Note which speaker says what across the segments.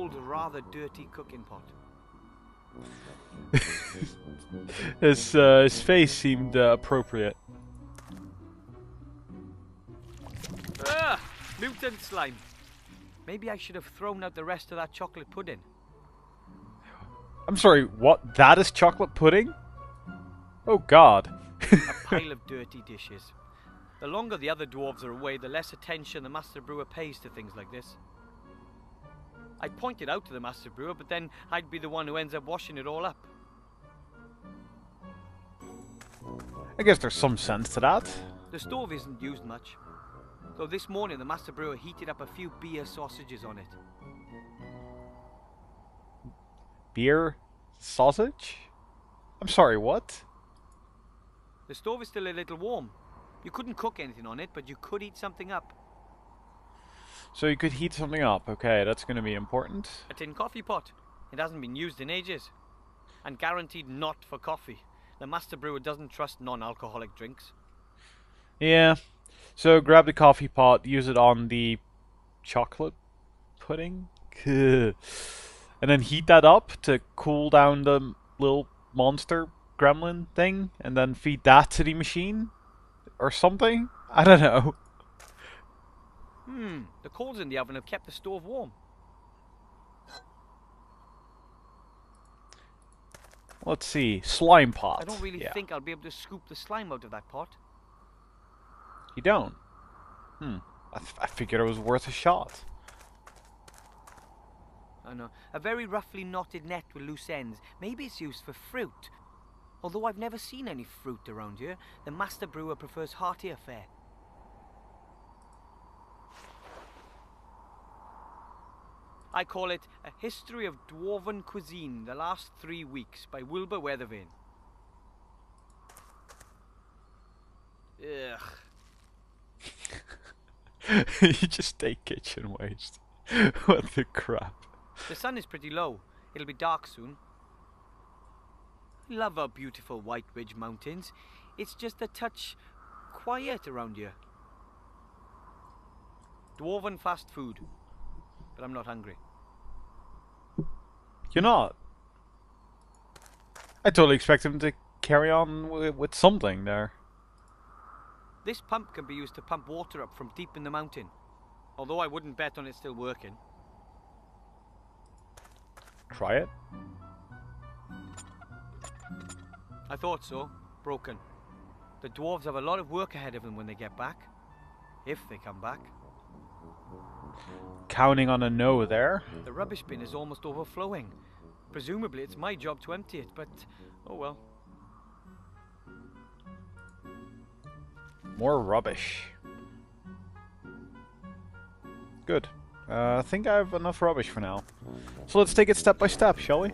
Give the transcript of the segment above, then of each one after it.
Speaker 1: old, rather dirty cooking pot.
Speaker 2: His face seemed appropriate.
Speaker 1: Ugh! Mutant slime. Maybe I should have thrown out the rest of that chocolate pudding.
Speaker 2: I'm sorry, what? That is chocolate pudding? Oh god.
Speaker 1: A pile of dirty dishes. The longer the other dwarves are away, the less attention the Master Brewer pays to things like this. I pointed out to the Master Brewer, but then I'd be the one who ends up washing it all up.
Speaker 2: I guess there's some sense to that.
Speaker 1: The stove isn't used much, though this morning the Master Brewer heated up a few beer sausages on it.
Speaker 2: Beer sausage? I'm sorry, what?
Speaker 1: The stove is still a little warm. You couldn't cook anything on it, but you could heat something up.
Speaker 2: So you could heat something up. Okay, that's going to be important.
Speaker 1: A tin coffee pot. It hasn't been used in ages. And guaranteed not for coffee. The Master Brewer doesn't trust non-alcoholic drinks.
Speaker 2: Yeah. So grab the coffee pot, use it on the chocolate pudding. And then heat that up to cool down the little monster gremlin thing. And then feed that to the machine. Or something. I don't know.
Speaker 1: The coals in the oven have kept the stove warm.
Speaker 2: Let's see. Slime pot.
Speaker 1: I don't really think I'll be able to scoop the slime out of that pot.
Speaker 2: You don't? I figured it was worth a shot.
Speaker 1: I know. A very roughly knotted net with loose ends. Maybe it's used for fruit. Although I've never seen any fruit around here, the Master Brewer prefers heartier fare. I call it A History of Dwarven Cuisine, the Last 3 Weeks, by Wilbur Weathervane. Ugh.
Speaker 2: You just take kitchen waste. What the crap?
Speaker 1: The sun is pretty low. It'll be dark soon. I love our beautiful White Ridge Mountains. It's just a touch quiet around here. Dwarven fast food. But I'm not hungry.
Speaker 2: You're not? I totally expect him to carry on with something there.
Speaker 1: This pump can be used to pump water up from deep in the mountain. Although I wouldn't bet on it still working.
Speaker 2: Try it.
Speaker 1: I thought so. Broken. The dwarves have a lot of work ahead of them when they get back. If they come back.
Speaker 2: Counting on a no there.
Speaker 1: The rubbish bin is almost overflowing. Presumably it's my job to empty it, but oh well.
Speaker 2: More rubbish. Good. I think I have enough rubbish for now. So let's take it step by step, shall we?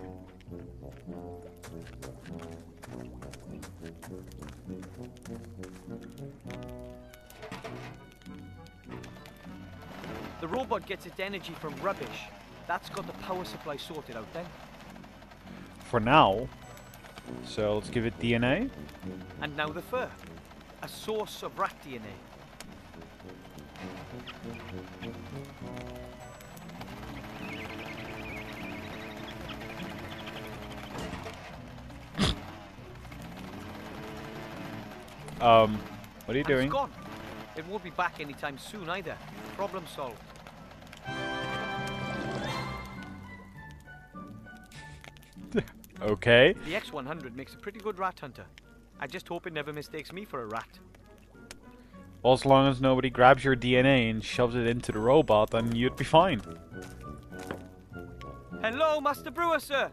Speaker 1: The robot gets its energy from rubbish. That's got the power supply sorted out then.
Speaker 2: For now. So let's give it DNA.
Speaker 1: And now the fur. A source of rat DNA.
Speaker 2: What are you doing?
Speaker 1: It's gone. It won't be back anytime soon either. Problem solved.
Speaker 2: Okay.
Speaker 1: The X100 makes a pretty good rat hunter. I just hope it never mistakes me for a rat.
Speaker 2: Well, as long as nobody grabs your DNA and shoves it into the robot, then you'd be fine.
Speaker 1: Hello, Master Brewer, sir!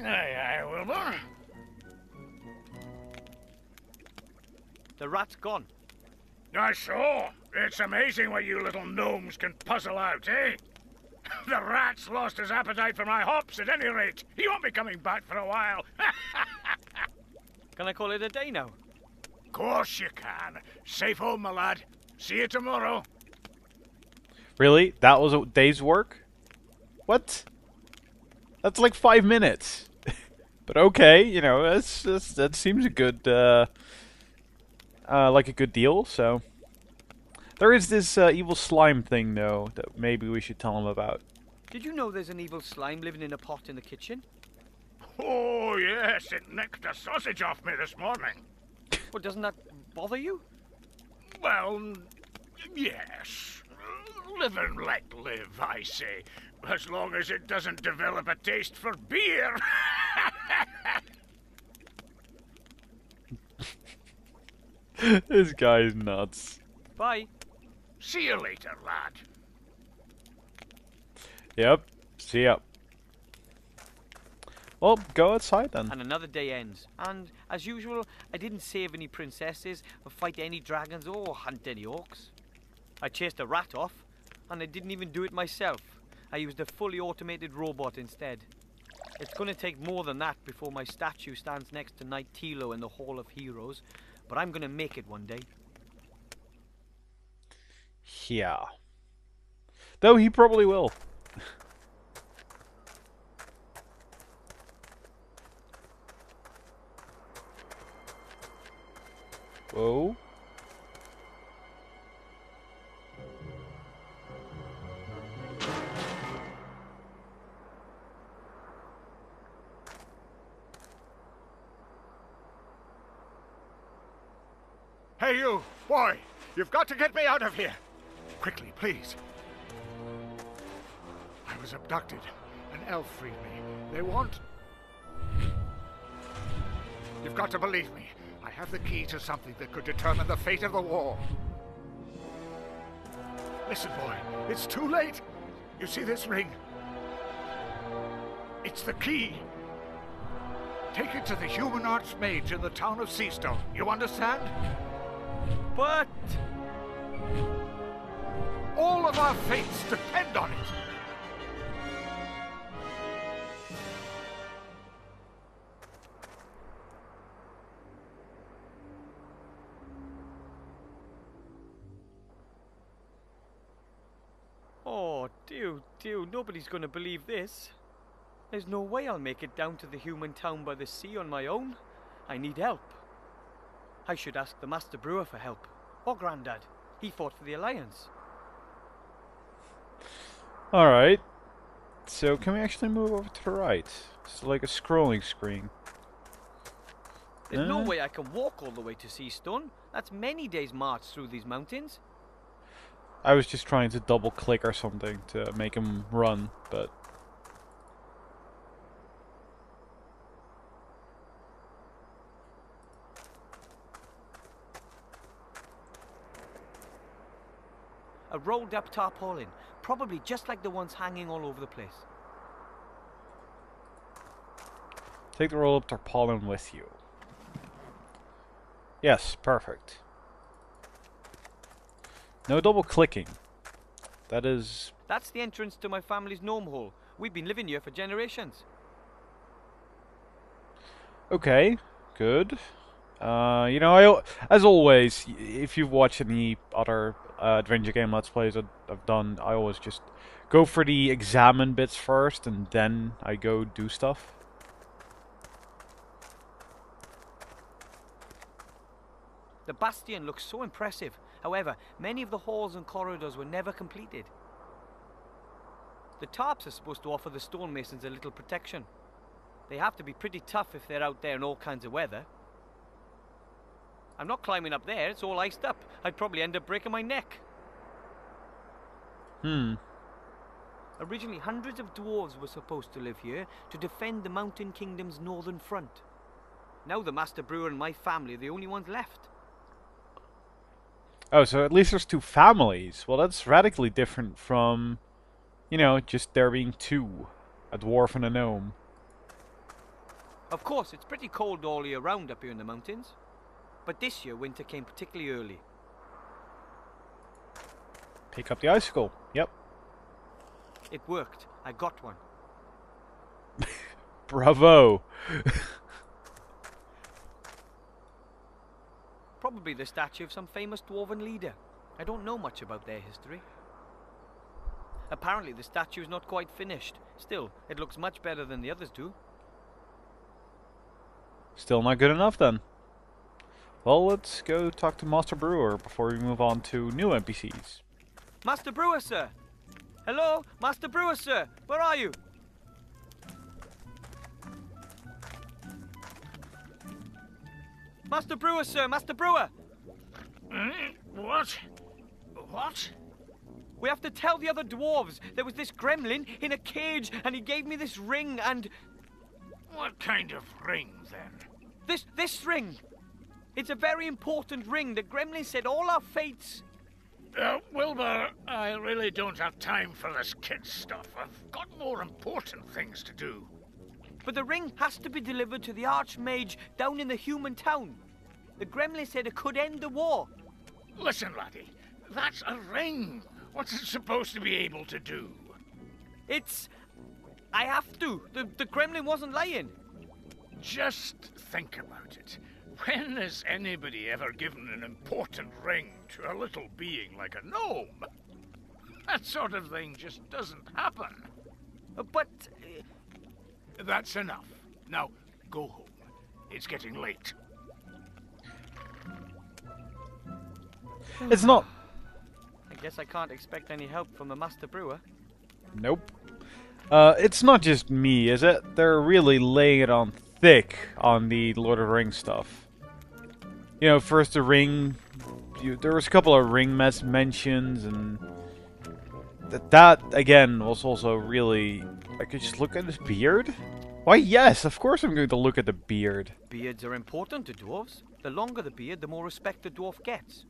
Speaker 3: Aye, aye, Wilbur.
Speaker 1: The rat's gone.
Speaker 3: I saw. It's amazing what you little gnomes can puzzle out, eh? The rat's lost his appetite for my hops at any rate. He won't be coming back for a while.
Speaker 1: Can I call it a day now?
Speaker 3: Course you can. Safe home, my lad. See you tomorrow.
Speaker 2: Really? That was a day's work? What? That's like 5 minutes. But okay, you know, that seems a good, like a good deal, so. There is this evil slime thing, though, that maybe we should tell him about.
Speaker 1: Did you know there's an evil slime living in a pot in the kitchen?
Speaker 3: Oh, yes, it nicked a sausage off me this morning.
Speaker 1: Well, doesn't that bother you?
Speaker 3: Well, yes. Live and let live, I say. As long as it doesn't develop a taste for beer.
Speaker 2: This guy's nuts.
Speaker 1: Bye.
Speaker 3: See you later, lad.
Speaker 2: Yep. See ya. Well, go outside then.
Speaker 1: And another day ends. And, as usual, I didn't save any princesses, or fight any dragons, or hunt any orcs. I chased a rat off, and I didn't even do it myself. I used a fully automated robot instead. It's going to take more than that before my statue stands next to Knight Tilo in the Hall of Heroes, but I'm going to make it one day.
Speaker 2: Yeah. Though he probably will. Whoa.
Speaker 3: Hey, you, boy, you've got to get me out of here. Quickly, please. I was abducted. An elf freed me. They want... You've got to believe me. I have the key to something that could determine the fate of the war. Listen, boy, it's too late. You see this ring? It's the key. Take it to the human archmage in the town of Seastone. You understand?
Speaker 1: But...
Speaker 3: all of our fates depend on it.
Speaker 1: Oh, dear, nobody's going to believe this. There's no way I'll make it down to the human town by the sea on my own. I need help. I should ask the Master Brewer for help. Or Grandad. He fought for the Alliance.
Speaker 2: Alright. So, can we actually move over to the right? It's like a scrolling screen.
Speaker 1: There's no way I can walk all the way to Seastone. That's many days' march through these mountains.
Speaker 2: I was just trying to double click or something to make him run, but...
Speaker 1: A rolled up tarpaulin, probably just like the ones hanging all over the place.
Speaker 2: Take the roll-up tarpaulin with you. Yes, perfect. No double clicking. That is...
Speaker 1: That's the entrance to my family's gnome hole. We've been living here for generations.
Speaker 2: Okay, good. You know, as always, if you've watched any other adventure game Let's Plays I've done, I always just go for the examine bits first, and then I go do stuff.
Speaker 1: The bastion looks so impressive. However, many of the halls and corridors were never completed. The tarps are supposed to offer the stonemasons a little protection. They have to be pretty tough if they're out there in all kinds of weather. I'm not climbing up there, it's all iced up. I'd probably end up breaking my neck. Originally, hundreds of dwarves were supposed to live here to defend the Mountain Kingdom's northern front. Now the Master Brewer and my family are the only ones left.
Speaker 2: Oh, so at least there's two families. Well, that's radically different from, you know, just there being two. A dwarf and a gnome.
Speaker 1: Of course, it's pretty cold all year round up here in the mountains. But this year, winter came particularly early.
Speaker 2: Pick up the icicle. Yep.
Speaker 1: It worked. I got one.
Speaker 2: Bravo.
Speaker 1: Probably the statue of some famous dwarven leader. I don't know much about their history. Apparently the statue is not quite finished. Still, it looks much better than the others do.
Speaker 2: Still not good enough then. Well, let's go talk to Master Brewer before we move on to new NPCs.
Speaker 1: Master Brewer, sir! Hello? Master Brewer, sir. Where are you? Master Brewer, sir. Master Brewer.
Speaker 3: What? What?
Speaker 1: We have to tell the other dwarves. There was this gremlin in a cage, and he gave me this ring, and...
Speaker 3: What kind of ring, then?
Speaker 1: This ring. It's a very important ring. The gremlin said all our fates...
Speaker 3: Wilbur, I really don't have time for this kid stuff. I've got more important things to do.
Speaker 1: But the ring has to be delivered to the Archmage down in the human town. The gremlin said it could end the war.
Speaker 3: Listen, laddie, that's a ring. What's it supposed to be able to do?
Speaker 1: It's... I have to. The gremlin wasn't lying.
Speaker 3: Just think about it. When has anybody ever given an important ring to a little being like a gnome? That sort of thing just doesn't happen.
Speaker 1: But...
Speaker 3: That's enough. Now, go home. It's getting late.
Speaker 2: It's not...
Speaker 1: I guess I can't expect any help from the Master Brewer.
Speaker 2: Nope. It's not just me, is it? They're really laying it on thick on the Lord of the Rings stuff. You know, first the ring... there was a couple of ring mentions, and... That, again, was also really... I could just look at his beard? Why, yes, of course I'm going to look at the beard.
Speaker 1: Beards are important to dwarves. The longer the beard, the more respect the dwarf gets.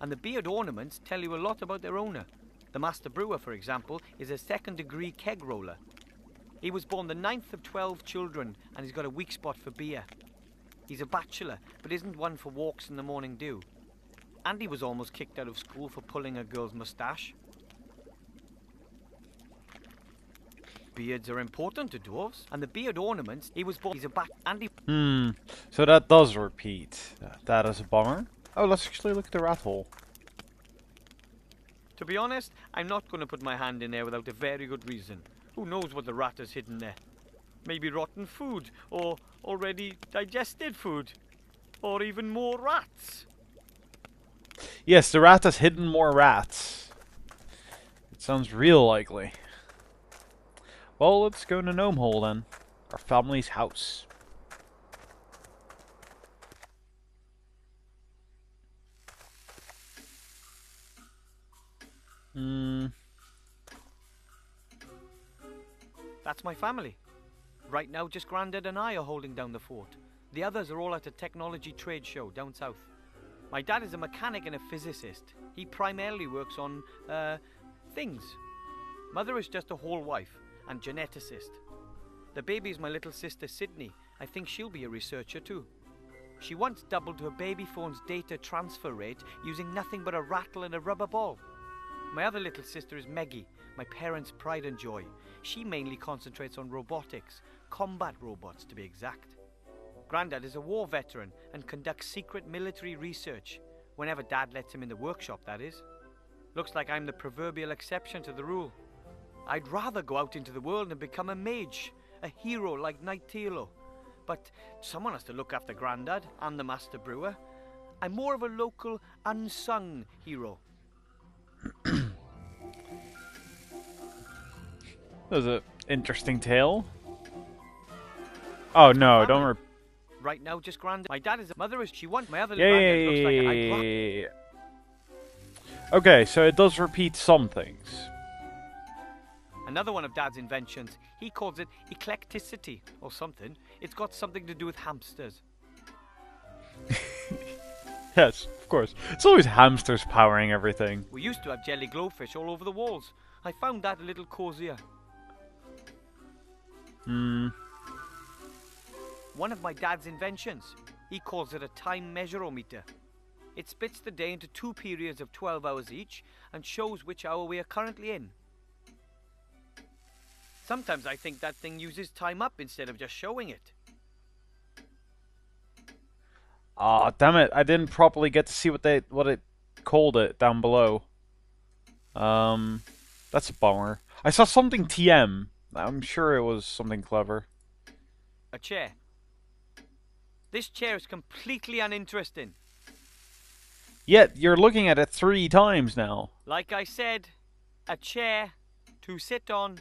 Speaker 1: And the beard ornaments tell you a lot about their owner. The Master Brewer, for example, is a second-degree keg roller. He was born the 9th of 12 children, and he's got a weak spot for beer. He's a bachelor, but isn't one for walks in the morning dew. And he was almost kicked out of school for pulling a girl's moustache. Beards are important to dwarves, and the beard ornaments, he was born... He's a
Speaker 2: So that does repeat. That is a bummer. Oh, let's actually look at the rat hole.
Speaker 1: To be honest, I'm not going to put my hand in there without a very good reason. Who knows what the rat has hidden there? Maybe rotten food, or already digested food, or even more rats.
Speaker 2: Yes, the rat has hidden more rats. It sounds real likely. Well, let's go to Gnome Hole then. Our family's house.
Speaker 1: That's my family. Right now, just Grandad and I are holding down the fort. The others are all at a technology trade show down south. My dad is a mechanic and a physicist. He primarily works on, things. Mother is just a whole wife and geneticist. The baby is my little sister Sydney. I think she'll be a researcher too. She once doubled her baby phone's data transfer rate using nothing but a rattle and a rubber ball. My other little sister is Meggie, my parents' pride and joy. She mainly concentrates on robotics, combat robots to be exact. Grandad is a war veteran and conducts secret military research, whenever Dad lets him in the workshop, that is. Looks like I'm the proverbial exception to the rule. I'd rather go out into the world and become a mage, a hero like Knight Tilo. But someone has to look after Grandad and the Master Brewer. I'm more of a local, unsung hero.
Speaker 2: That was an interesting tale. Oh no, don't
Speaker 1: Right now, just Grandad. My dad is a mother, is she wants my other little Grandad looks like
Speaker 2: yeah. Okay, so it does repeat some things.
Speaker 1: Another one of Dad's inventions. He calls it eclecticity or something. It's got something to do with hamsters.
Speaker 2: Yes, of course. It's always hamsters powering everything.
Speaker 1: We used to have jelly glowfish all over the walls. I found that a little cozier. One of my dad's inventions. He calls it a time measurometer. It splits the day into 2 periods of 12 hours each and shows which hour we are currently in. Sometimes I think that thing uses time up instead of just showing it.
Speaker 2: Ah, damn it! I didn't properly get to see what it called it down below. That's a bummer. I saw something TM. I'm sure it was something clever.
Speaker 1: A chair. This chair is completely uninteresting.
Speaker 2: Yet you're looking at it 3 times now.
Speaker 1: Like I said, a chair. To sit on